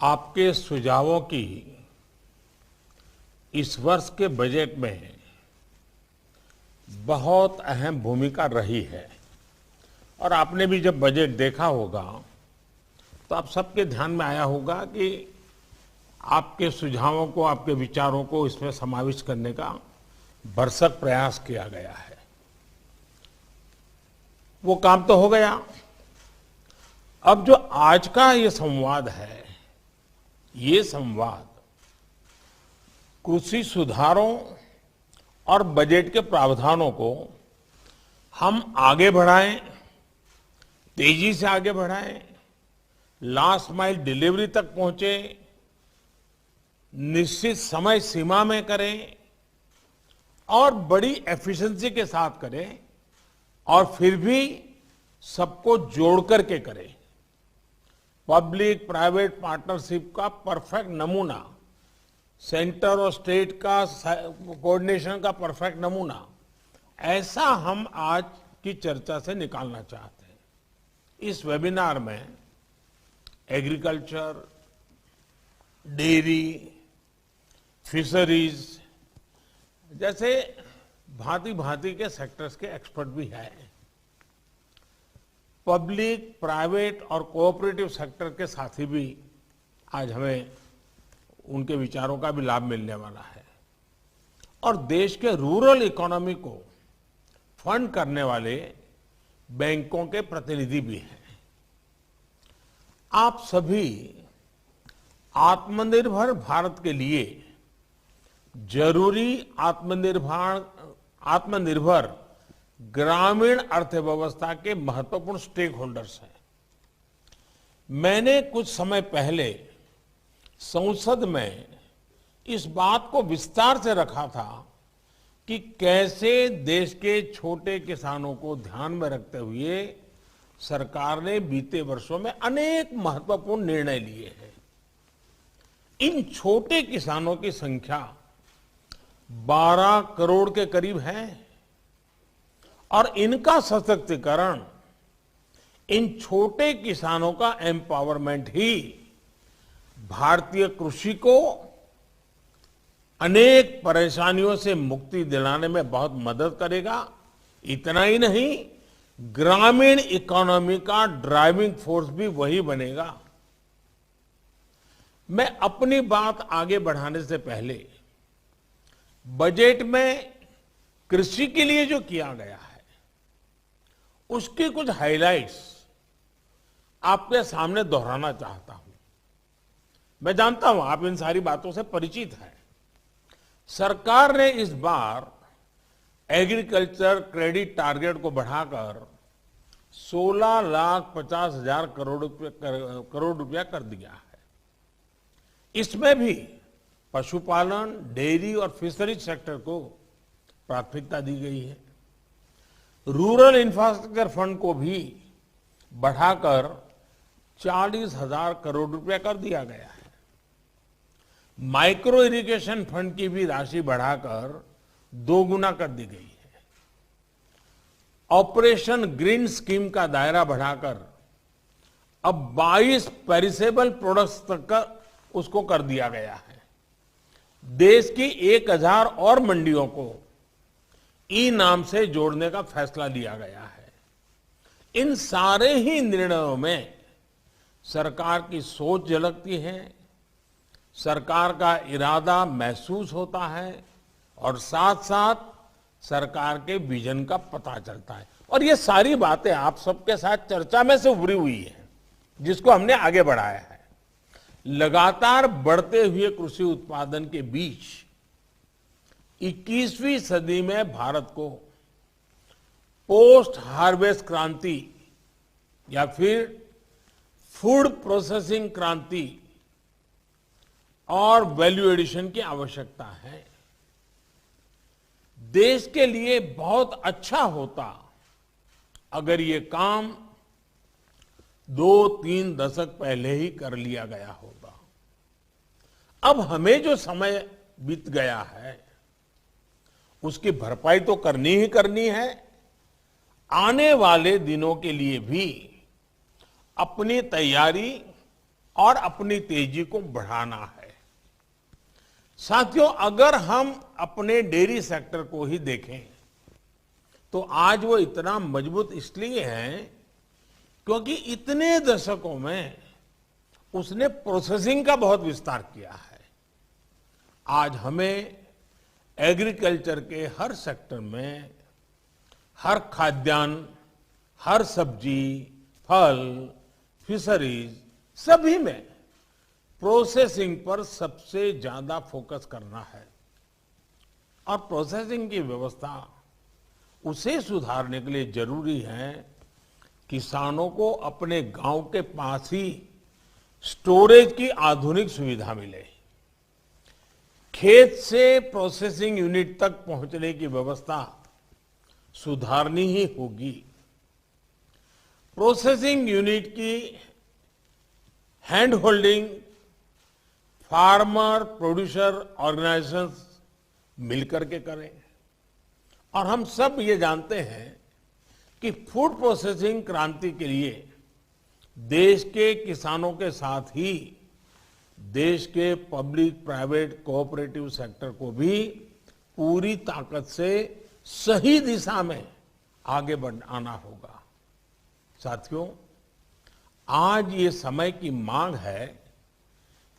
आपके सुझावों की इस वर्ष के बजट में बहुत अहम भूमिका रही है और आपने भी जब बजट देखा होगा तो आप सबके ध्यान में आया होगा कि आपके सुझावों को, आपके विचारों को इसमें समाविष्ट करने का भरसक प्रयास किया गया है। वो काम तो हो गया। अब जो आज का ये संवाद है, ये संवाद कृषि सुधारों और बजट के प्रावधानों को हम आगे बढ़ाएं, तेजी से आगे बढ़ाएं, लास्ट माइल डिलीवरी तक पहुंचे, निश्चित समय सीमा में करें और बड़ी एफिशिएंसी के साथ करें और फिर भी सबको जोड़ करके करें। पब्लिक प्राइवेट पार्टनरशिप का परफेक्ट नमूना, सेंटर और स्टेट का कोऑर्डिनेशन का परफेक्ट नमूना, ऐसा हम आज की चर्चा से निकालना चाहते हैं। इस वेबिनार में एग्रीकल्चर, डेयरी, फिशरीज जैसे भांति भांति के सेक्टर्स के एक्सपर्ट भी हैं। पब्लिक, प्राइवेट और कोऑपरेटिव सेक्टर के साथी भी आज हमें उनके विचारों का भी लाभ मिलने वाला है और देश के रूरल इकोनॉमी को फंड करने वाले बैंकों के प्रतिनिधि भी हैं। आप सभी आत्मनिर्भर भारत के लिए जरूरी आत्मनिर्भर ग्रामीण अर्थव्यवस्था के महत्वपूर्ण स्टेक होल्डर्स हैं। मैंने कुछ समय पहले संसद में इस बात को विस्तार से रखा था कि कैसे देश के छोटे किसानों को ध्यान में रखते हुए सरकार ने बीते वर्षों में अनेक महत्वपूर्ण निर्णय लिए हैं। इन छोटे किसानों की संख्या 12 करोड़ के करीब है और इनका सशक्तिकरण, इन छोटे किसानों का एम्पावरमेंट ही भारतीय कृषि को अनेक परेशानियों से मुक्ति दिलाने में बहुत मदद करेगा। इतना ही नहीं, ग्रामीण इकोनॉमी का ड्राइविंग फोर्स भी वही बनेगा। मैं अपनी बात आगे बढ़ाने से पहले बजट में कृषि के लिए जो किया गया है उसकी कुछ हाइलाइट्स आपके सामने दोहराना चाहता हूं। मैं जानता हूं आप इन सारी बातों से परिचित हैं। सरकार ने इस बार एग्रीकल्चर क्रेडिट टारगेट को बढ़ाकर 16,50,000 करोड़ रुपया कर दिया है। इसमें भी पशुपालन, डेयरी और फिशरीज सेक्टर को प्राथमिकता दी गई है। रूरल इंफ्रास्ट्रक्चर फंड को भी बढ़ाकर 40,000 करोड़ रुपया कर दिया गया है। माइक्रो इरिगेशन फंड की भी राशि बढ़ाकर 2 गुना कर दी गई है। ऑपरेशन ग्रीन स्कीम का दायरा बढ़ाकर अब 22 पेरिसेबल प्रोडक्ट्स तक का उसको कर दिया गया है। देश की 1000 और मंडियों को ई नाम से जोड़ने का फैसला लिया गया है। इन सारे ही निर्णयों में सरकार की सोच झलकती है, सरकार का इरादा महसूस होता है और साथ साथ सरकार के विजन का पता चलता है। और ये सारी बातें आप सबके साथ चर्चा में से उभरी हुई है, जिसको हमने आगे बढ़ाया है। लगातार बढ़ते हुए कृषि उत्पादन के बीच 21वीं सदी में भारत को पोस्ट हार्वेस्ट क्रांति या फिर फूड प्रोसेसिंग क्रांति और वैल्यू एडिशन की आवश्यकता है। देश के लिए बहुत अच्छा होता अगर ये काम 2-3 दशक पहले ही कर लिया गया होगा। अब हमें जो समय बीत गया है उसकी भरपाई तो करनी ही करनी है। आने वाले दिनों के लिए भी अपनी तैयारी और अपनी तेजी को बढ़ाना है। साथियों, अगर हम अपने डेयरी सेक्टर को ही देखें तो आज वो इतना मजबूत इसलिए है क्योंकि इतने दशकों में उसने प्रोसेसिंग का बहुत विस्तार किया है। आज हमें एग्रीकल्चर के हर सेक्टर में, हर खाद्यान्न, हर सब्जी, फल, फिशरीज, सभी में प्रोसेसिंग पर सबसे ज्यादा फोकस करना है। और प्रोसेसिंग की व्यवस्था उसे सुधारने के लिए जरूरी है किसानों को अपने गांव के पास ही स्टोरेज की आधुनिक सुविधा मिले। खेत से प्रोसेसिंग यूनिट तक पहुंचने की व्यवस्था सुधारनी ही होगी। प्रोसेसिंग यूनिट की hand holding farmer producer organisations मिलकर के करें। और हम सब ये जानते हैं कि फूड प्रोसेसिंग क्रांति के लिए देश के किसानों के साथ ही देश के पब्लिक प्राइवेट कोऑपरेटिव सेक्टर को भी पूरी ताकत से सही दिशा में आगे बढ़ाना होगा। साथियों, आज ये समय की मांग है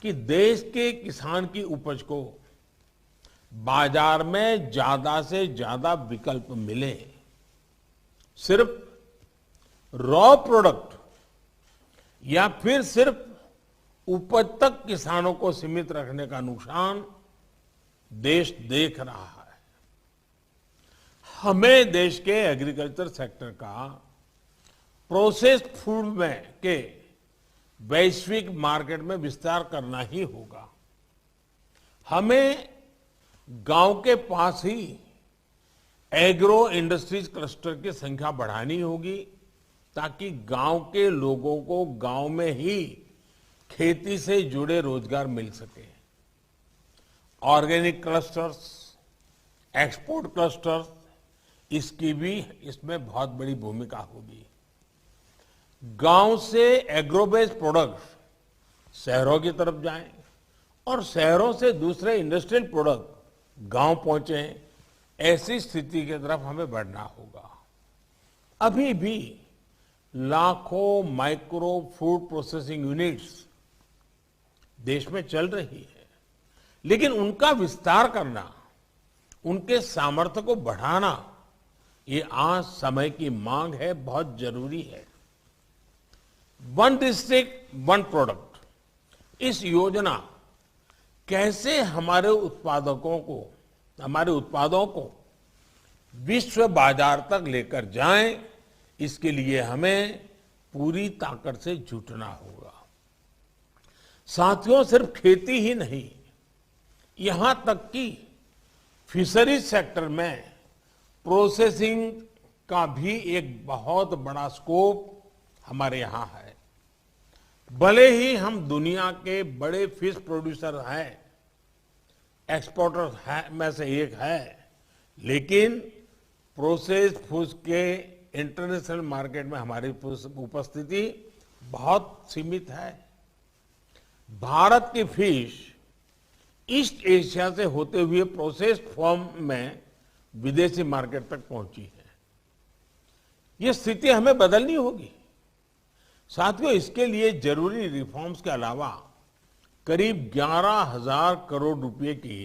कि देश के किसान की उपज को बाजार में ज्यादा से ज्यादा विकल्प मिले। सिर्फ रॉ प्रोडक्ट या फिर सिर्फ उपज तक किसानों को सीमित रखने का नुकसान देश देख रहा है। हमें देश के एग्रीकल्चर सेक्टर का प्रोसेस्ड फूड में के वैश्विक मार्केट में विस्तार करना ही होगा। हमें गांव के पास ही एग्रो इंडस्ट्रीज क्लस्टर की संख्या बढ़ानी होगी ताकि गांव के लोगों को गांव में ही खेती से जुड़े रोजगार मिल सके। ऑर्गेनिक क्लस्टर्स, एक्सपोर्ट क्लस्टर्स, इसकी भी इसमें बहुत बड़ी भूमिका होगी। गांव से एग्रो बेस्ड प्रोडक्ट्स शहरों की तरफ जाएं और शहरों से दूसरे इंडस्ट्रियल प्रोडक्ट गांव पहुंचे, ऐसी स्थिति की तरफ हमें बढ़ना होगा। अभी भी लाखों माइक्रो फूड प्रोसेसिंग यूनिट्स देश में चल रही है, लेकिन उनका विस्तार करना, उनके सामर्थ्य को बढ़ाना, ये आज समय की मांग है, बहुत जरूरी है। वन डिस्ट्रिक्ट वन प्रोडक्ट, इस योजना कैसे हमारे उत्पादों को विश्व बाजार तक लेकर जाएं, इसके लिए हमें पूरी ताकत से जुटना होगा। साथियों, सिर्फ खेती ही नहीं, यहां तक कि फिशरीज सेक्टर में प्रोसेसिंग का भी एक बहुत बड़ा स्कोप हमारे यहां है। भले ही हम दुनिया के बड़े फिश प्रोड्यूसर हैं, एक्सपोर्टर में से एक है, लेकिन प्रोसेस्ड फूड के इंटरनेशनल मार्केट में हमारी उपस्थिति बहुत सीमित है। भारत की फिश ईस्ट एशिया से होते हुए प्रोसेस्ड फॉर्म में विदेशी मार्केट तक पहुंची है। ये स्थिति हमें बदलनी होगी। साथियों, इसके लिए जरूरी रिफॉर्म्स के अलावा करीब 11,000 करोड़ रुपए की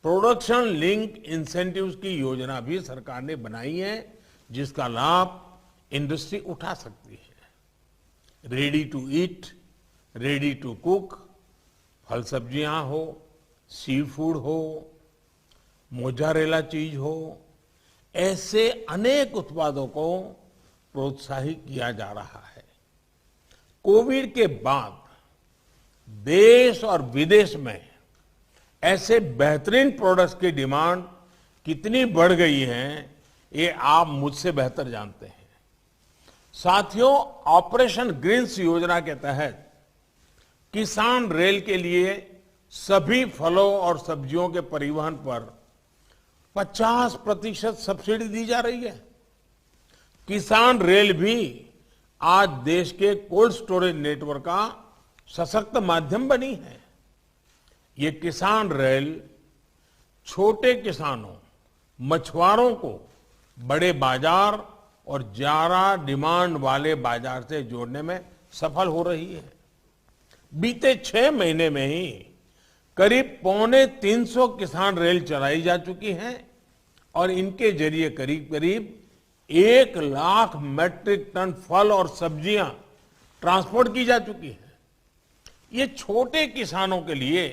प्रोडक्शन लिंक इंसेंटिव्स की योजना भी सरकार ने बनाई है, जिसका लाभ इंडस्ट्री उठा सकती है। Ready to eat, ready to cook, फल सब्जियां हो, सी फूड हो, मोजारेला चीज हो, ऐसे अनेक उत्पादों को प्रोत्साहित किया जा रहा है। कोविड के बाद देश और विदेश में ऐसे बेहतरीन प्रोडक्ट्स की डिमांड कितनी बढ़ गई है, ये आप मुझसे बेहतर जानते हैं। साथियों, ऑपरेशन ग्रीन्स योजना के तहत किसान रेल के लिए सभी फलों और सब्जियों के परिवहन पर 50% सब्सिडी दी जा रही है। किसान रेल भी आज देश के कोल्ड स्टोरेज नेटवर्क का सशक्त माध्यम बनी है। ये किसान रेल छोटे किसानों, मछुआरों को बड़े बाजार और ज्यादा डिमांड वाले बाजार से जोड़ने में सफल हो रही है। बीते 6 महीने में ही करीब 350 किसान रेल चलाई जा चुकी हैं और इनके जरिए करीब करीब 1 लाख मैट्रिक टन फल और सब्जियां ट्रांसपोर्ट की जा चुकी है। ये छोटे किसानों के लिए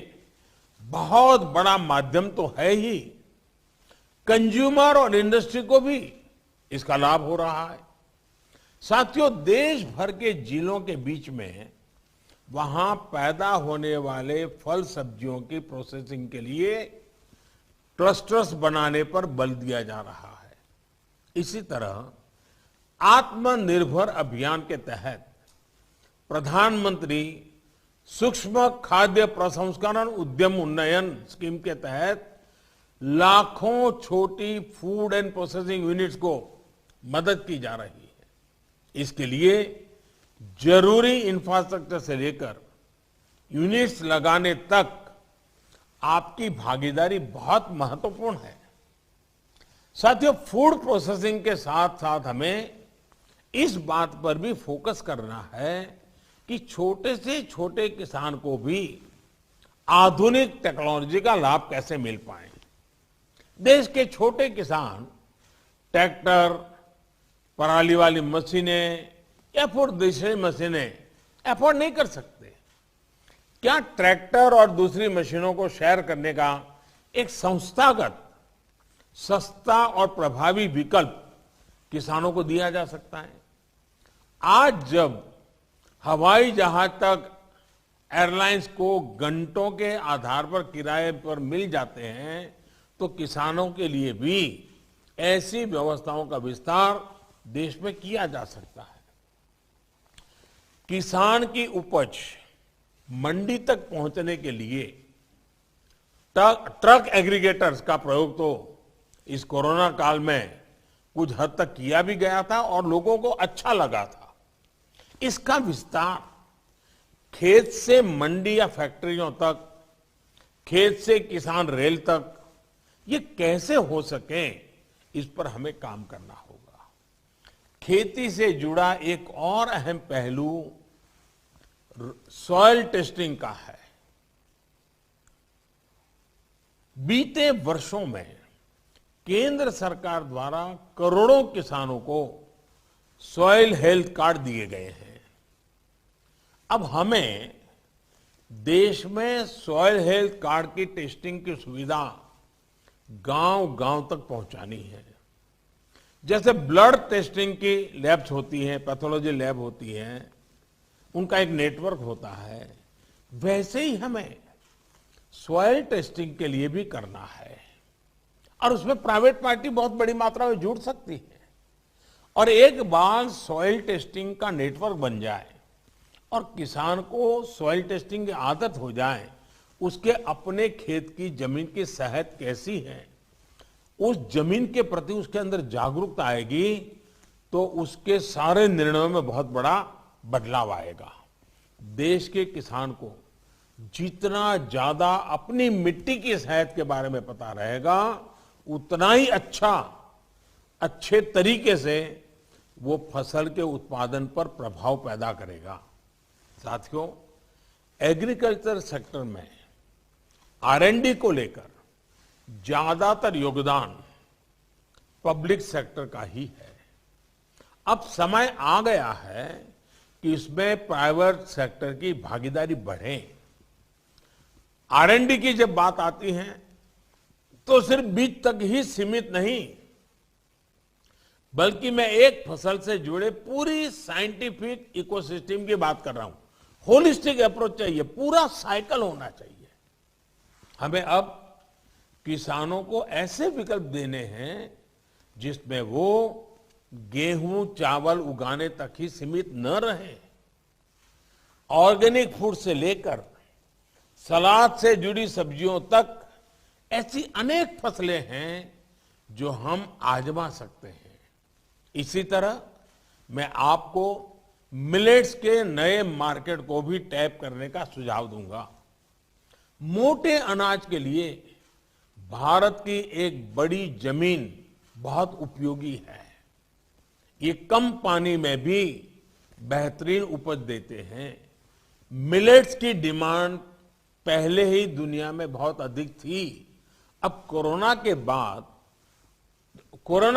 बहुत बड़ा माध्यम तो है ही, कंज्यूमर और इंडस्ट्री को भी इसका लाभ हो रहा है। साथियों, देश भर के जिलों के बीच में वहां पैदा होने वाले फल सब्जियों की प्रोसेसिंग के लिए क्लस्टर्स बनाने पर बल दिया जा रहा है। इसी तरह आत्मनिर्भर अभियान के तहत प्रधानमंत्री सूक्ष्म खाद्य प्रसंस्करण उद्यम उन्नयन स्कीम के तहत लाखों छोटी फूड एंड प्रोसेसिंग यूनिट्स को मदद की जा रही है। इसके लिए जरूरी इंफ्रास्ट्रक्चर से लेकर यूनिट्स लगाने तक आपकी भागीदारी बहुत महत्वपूर्ण है। साथियों, फूड प्रोसेसिंग के साथ साथ हमें इस बात पर भी फोकस करना है कि छोटे से छोटे किसान को भी आधुनिक टेक्नोलॉजी का लाभ कैसे मिल पाए। देश के छोटे किसान ट्रैक्टर, पराली वाली मशीनें या फिर दूसरी मशीनें अफोर्ड नहीं कर सकते। क्या ट्रैक्टर और दूसरी मशीनों को शेयर करने का एक संस्थागत सस्ता और प्रभावी विकल्प किसानों को दिया जा सकता है? आज जब हवाई जहाज तक एयरलाइंस को घंटों के आधार पर किराए पर मिल जाते हैं, तो किसानों के लिए भी ऐसी व्यवस्थाओं का विस्तार देश में किया जा सकता है। किसान की उपज मंडी तक पहुंचने के लिए ट्रक एग्रीगेटर्स का प्रयोग तो इस कोरोना काल में कुछ हद तक किया भी गया था और लोगों को अच्छा लगा था। इसका विस्तार खेत से मंडी या फैक्ट्रियों तक, खेत से किसान रेल तक, ये कैसे हो सके, इस पर हमें काम करना होगा। खेती से जुड़ा एक और अहम पहलू सॉइल टेस्टिंग का है। बीते वर्षों में केंद्र सरकार द्वारा करोड़ों किसानों को सॉइल हेल्थ कार्ड दिए गए हैं। अब हमें देश में सॉइल हेल्थ कार्ड की टेस्टिंग की सुविधा गांव-गांव तक पहुंचानी है। जैसे ब्लड टेस्टिंग की लैब्स होती हैं, पैथोलॉजी लैब होती हैं, उनका एक नेटवर्क होता है, वैसे ही हमें सॉइल टेस्टिंग के लिए भी करना है। और उसमें प्राइवेट पार्टी बहुत बड़ी मात्रा में जुड़ सकती है। और एक बार सॉइल टेस्टिंग का नेटवर्क बन जाए और किसान को सॉइल टेस्टिंग की आदत हो जाए, उसके अपने खेत की जमीन की सेहत कैसी है, उस जमीन के प्रति उसके अंदर जागरूकता आएगी, तो उसके सारे निर्णयों में बहुत बड़ा बदलाव आएगा। देश के किसान को जितना ज्यादा अपनी मिट्टी की सेहत के बारे में पता रहेगा, उतना ही अच्छे तरीके से वो फसल के उत्पादन पर प्रभाव पैदा करेगा। साथियों, एग्रीकल्चर सेक्टर में R&D को लेकर ज्यादातर योगदान पब्लिक सेक्टर का ही है। अब समय आ गया है कि इसमें प्राइवेट सेक्टर की भागीदारी बढ़े। R&D की जब बात आती है तो सिर्फ बीज तक ही सीमित नहीं, बल्कि मैं एक फसल से जुड़े पूरी साइंटिफिक इकोसिस्टम की बात कर रहा हूं। होलिस्टिक अप्रोच चाहिए, पूरा साइकिल होना चाहिए। हमें अब किसानों को ऐसे विकल्प देने हैं जिसमें वो गेहूं चावल उगाने तक ही सीमित न रहे। ऑर्गेनिक फूड से लेकर सलाद से जुड़ी सब्जियों तक ऐसी अनेक फसलें हैं जो हम आजमा सकते हैं। इसी तरह मैं आपको मिलेट्स के नए मार्केट को भी टैप करने का सुझाव दूंगा। मोटे अनाज के लिए भारत की एक बड़ी जमीन बहुत उपयोगी है। ये कम पानी में भी बेहतरीन उपज देते हैं। मिलेट्स की डिमांड पहले ही दुनिया में बहुत अधिक थी। अब कोरोना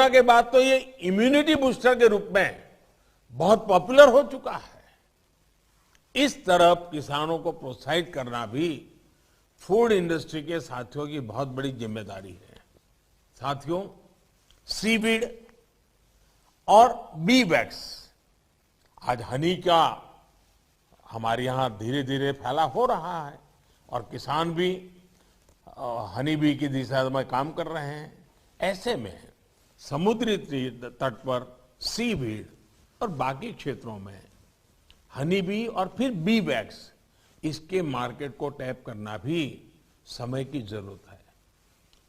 के बाद तो ये इम्यूनिटी बूस्टर के रूप में बहुत पॉपुलर हो चुका है। इस तरफ किसानों को प्रोत्साहित करना भी फूड इंडस्ट्री के साथियों की बहुत बड़ी जिम्मेदारी है। साथियों, सीवीड और बी वैक्स, आज हनी का हमारे यहां धीरे धीरे फैला हो रहा है और किसान भी हनी बी की दिशा में काम कर रहे हैं। ऐसे में समुद्री तट पर सीवीड और बाकी क्षेत्रों में हनी बी और फिर बी वैक्स, इसके मार्केट को टैप करना भी समय की जरूरत है।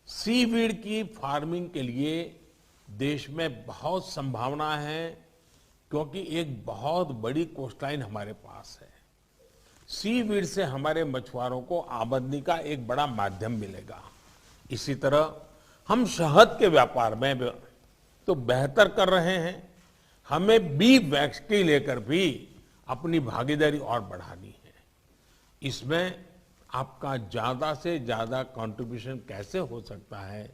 सीवीड की फार्मिंग के लिए देश में बहुत संभावना है, क्योंकि एक बहुत बड़ी कोस्टलाइन हमारे पास है। सीवीड से हमारे मछुआरों को आमदनी का एक बड़ा माध्यम मिलेगा। इसी तरह हम शहद के व्यापार में तो बेहतर कर रहे हैं। हमें बी वैक्स की लेकर भी अपनी भागीदारी और बढ़ानी है। इसमें आपका ज्यादा से ज्यादा कंट्रीब्यूशन कैसे हो सकता है,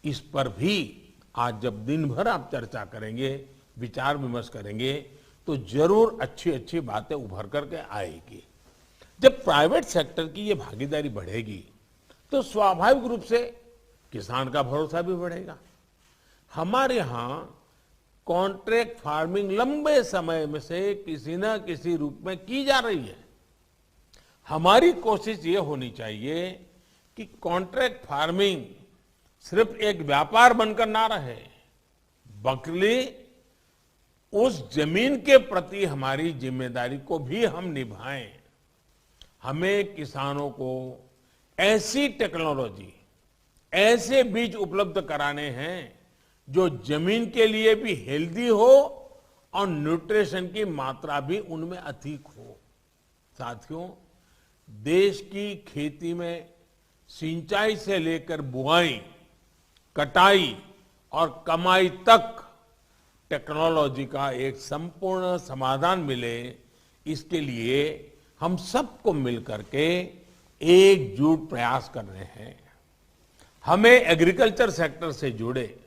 इस पर भी आज जब दिन भर आप चर्चा करेंगे, विचार विमर्श करेंगे, तो जरूर अच्छी अच्छी बातें उभर करके आएगी। जब प्राइवेट सेक्टर की ये भागीदारी बढ़ेगी तो स्वाभाविक रूप से किसान का भरोसा भी बढ़ेगा। हमारे यहां कॉन्ट्रैक्ट फार्मिंग लंबे समय में से किसी न किसी रूप में की जा रही है। हमारी कोशिश ये होनी चाहिए कि कॉन्ट्रैक्ट फार्मिंग सिर्फ एक व्यापार बनकर ना रहे, बल्कि उस जमीन के प्रति हमारी जिम्मेदारी को भी हम निभाएं। हमें किसानों को ऐसी टेक्नोलॉजी, ऐसे बीज उपलब्ध कराने हैं जो जमीन के लिए भी हेल्दी हो और न्यूट्रिशन की मात्रा भी उनमें अधिक हो। साथियों, देश की खेती में सिंचाई से लेकर बुआई, कटाई और कमाई तक टेक्नोलॉजी का एक संपूर्ण समाधान मिले, इसके लिए हम सबको मिलकर के एकजुट प्रयास कर रहे हैं। हमें एग्रीकल्चर सेक्टर से जुड़े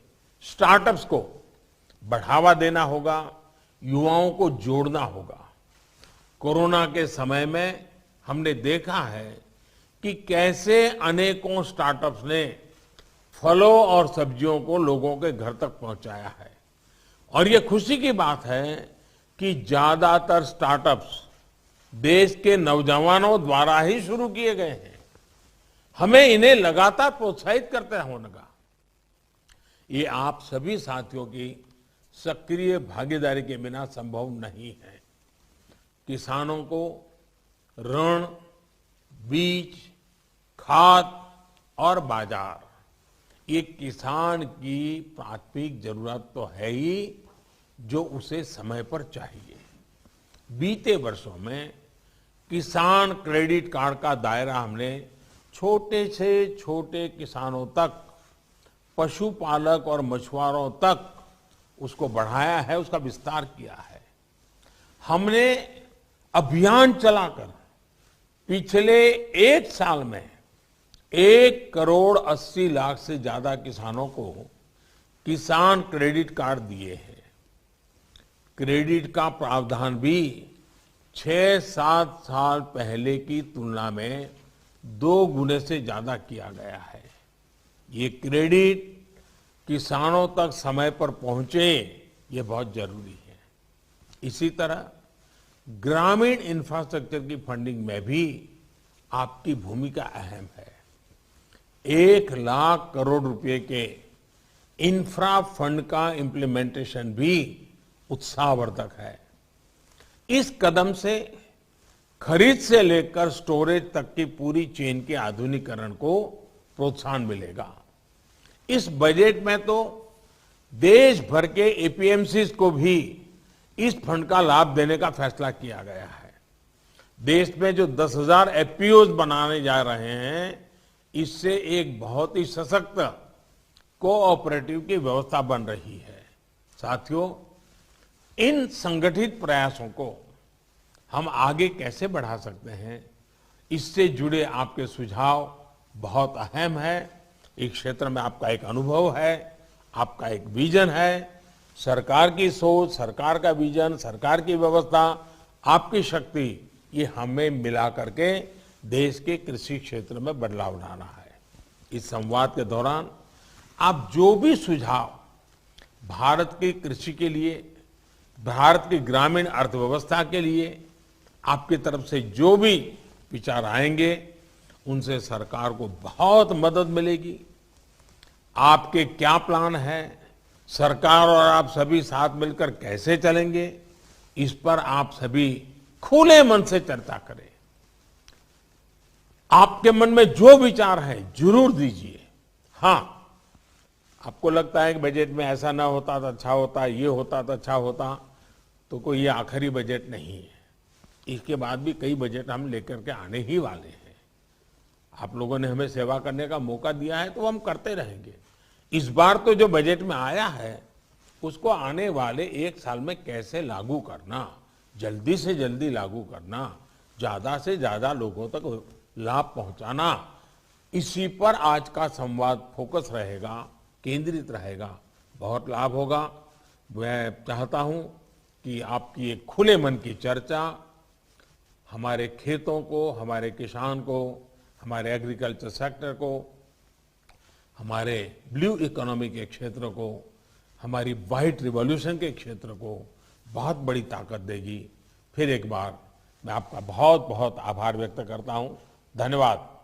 स्टार्टअप्स को बढ़ावा देना होगा, युवाओं को जोड़ना होगा। कोरोना के समय में हमने देखा है कि कैसे अनेकों स्टार्टअप्स ने फलों और सब्जियों को लोगों के घर तक पहुंचाया है। और ये खुशी की बात है कि ज्यादातर स्टार्टअप्स देश के नौजवानों द्वारा ही शुरू किए गए हैं। हमें इन्हें लगातार प्रोत्साहित करते होगा। ये आप सभी साथियों की सक्रिय भागीदारी के बिना संभव नहीं है। किसानों को ऋण, बीज, खाद और बाजार, ये किसान की प्राथमिक जरूरत तो है ही, जो उसे समय पर चाहिए। बीते वर्षों में किसान क्रेडिट कार्ड का दायरा हमने छोटे से छोटे किसानों तक, पशुपालक और मछुआरों तक उसको बढ़ाया है, उसका विस्तार किया है। हमने अभियान चलाकर पिछले एक साल में 1,80,00,000 से ज्यादा किसानों को किसान क्रेडिट कार्ड दिए हैं। क्रेडिट का प्रावधान भी 6-7 साल पहले की तुलना में 2 गुने से ज्यादा किया गया है। ये क्रेडिट किसानों तक समय पर पहुंचे, ये बहुत जरूरी है। इसी तरह ग्रामीण इंफ्रास्ट्रक्चर की फंडिंग में भी आपकी भूमिका अहम है। 1,00,000 करोड़ रुपए के इंफ्रा फंड का इंप्लीमेंटेशन भी उत्साहवर्धक है। इस कदम से खरीद से लेकर स्टोरेज तक की पूरी चेन के आधुनिकीकरण को प्रोत्साहन मिलेगा। इस बजट में तो देश भर के एपीएमसीज को भी इस फंड का लाभ देने का फैसला किया गया है। देश में जो 10,000 एफपीओज बनाने जा रहे हैं, इससे एक बहुत ही सशक्त कोऑपरेटिव की व्यवस्था बन रही है। साथियों, इन संगठित प्रयासों को हम आगे कैसे बढ़ा सकते हैं, इससे जुड़े आपके सुझाव बहुत अहम है। इस क्षेत्र में आपका एक अनुभव है, आपका एक विजन है। सरकार की सोच, सरकार का विजन, सरकार की व्यवस्था, आपकी शक्ति, ये हमें मिला करके देश के कृषि क्षेत्र में बदलाव लाना है। इस संवाद के दौरान आप जो भी सुझाव भारत की कृषि के लिए, भारत की ग्रामीण अर्थव्यवस्था के लिए आपकी तरफ से जो भी विचार आएंगे, उनसे सरकार को बहुत मदद मिलेगी। आपके क्या प्लान है, सरकार और आप सभी साथ मिलकर कैसे चलेंगे, इस पर आप सभी खुले मन से चर्चा करें। आपके मन में जो विचार है जरूर दीजिए। हाँ, आपको लगता है कि बजट में ऐसा ना होता तो अच्छा होता, ये होता तो अच्छा होता, तो कोई ये आखिरी बजट नहीं है। इसके बाद भी कई बजट हम लेकर के आने ही वाले हैं। आप लोगों ने हमें सेवा करने का मौका दिया है तो हम करते रहेंगे। इस बार तो जो बजट में आया है, उसको आने वाले 1 साल में कैसे लागू करना, जल्दी से जल्दी लागू करना, ज्यादा से ज्यादा लोगों तक लाभ पहुंचाना, इसी पर आज का संवाद फोकस रहेगा, केंद्रित रहेगा। बहुत लाभ होगा। मैं चाहता हूं कि आपकी एक खुले मन की चर्चा हमारे खेतों को, हमारे किसान को, हमारे एग्रीकल्चर सेक्टर को, हमारे ब्लू इकोनॉमी के क्षेत्र को, हमारी व्हाइट रिवॉल्यूशन के क्षेत्र को बहुत बड़ी ताकत देगी। फिर एक बार मैं आपका बहुत बहुत आभार व्यक्त करता हूं। धन्यवाद।